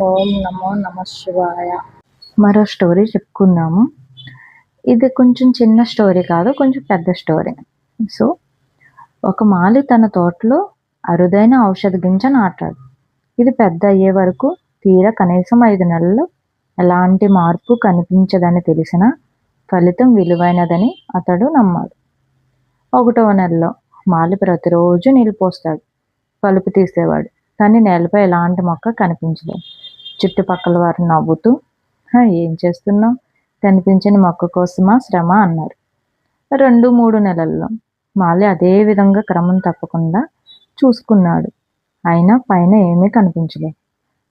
ఓం నమో నమ శివాయ. మరో స్టోరీ చెప్పుకుందాము. ఇది కొంచెం చిన్న స్టోరీ కాదు, కొంచెం పెద్ద స్టోరీ. సో ఒక మాలి తన తోటలో అరుదైన ఔషధ గింజ నాటాడు. ఇది పెద్ద అయ్యే వరకు తీరా కనీసం 5 నెలలు ఎలాంటి మార్పు కనిపించదని తెలిసినా ఫలితం విలువైనదని అతడు నమ్మాడు. 1వ నెలలో మాలి ప్రతిరోజు నీళ్ళు పోస్తాడు, కలుపు తీసేవాడు. కానీ నేలపై ఎలాంటి మొక్క కనిపించలేదు. చుట్టుపక్కల వారు నవ్వుతూ, ఏం చేస్తున్నావు, కనిపించని మొక్క కోసమా శ్రమ అన్నారు. 2-3 నెలల్లో మాలి అదే విధంగా క్రమం తప్పకుండా చూసుకున్నాడు. అయినా పైన ఏమీ కనిపించలేదు.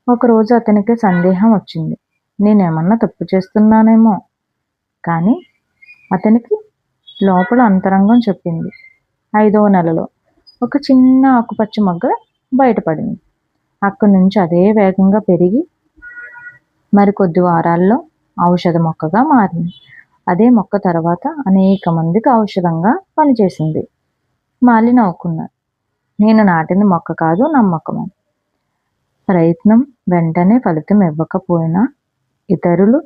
ఒకరోజు అతనికి సందేహం వచ్చింది. నేనేమన్నా తప్పు చేస్తున్నానేమో. కానీ అతనికి లోపల అంతరంగం చెప్పింది. 5వ నెలలో ఒక చిన్న ఆకుపచ్చ మొగ్గ బయటపడింది. అక్కడి నుంచి అదే వేగంగా పెరిగి మరికొద్ది వారాల్లో ఔషధ మొక్కగా మారింది. అదే మొక్క తర్వాత అనేక మందికి ఔషధంగా పనిచేసింది. మాలి నవ్వుకున్నాడు. నేను నాటింది మొక్క కాదు, నమ్మకం. ప్రయత్నం వెంటనే ఫలితం ఇవ్వకపోయినా, ఇతరులు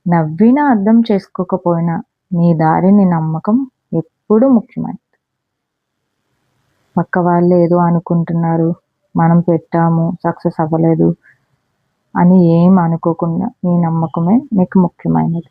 నవ్వినా అర్థం చేసుకోకపోయినా, నీ దారి నీ నమ్మకం ఎప్పుడూ ముఖ్యమైనది. పక్క వాళ్ళు ఏదో అనుకుంటున్నారు, మనం పెట్టాము సక్సెస్ అవ్వలేదు అని ఏం అనుకోకుండా నీ నమ్మకమే నీకు ముఖ్యమైనది.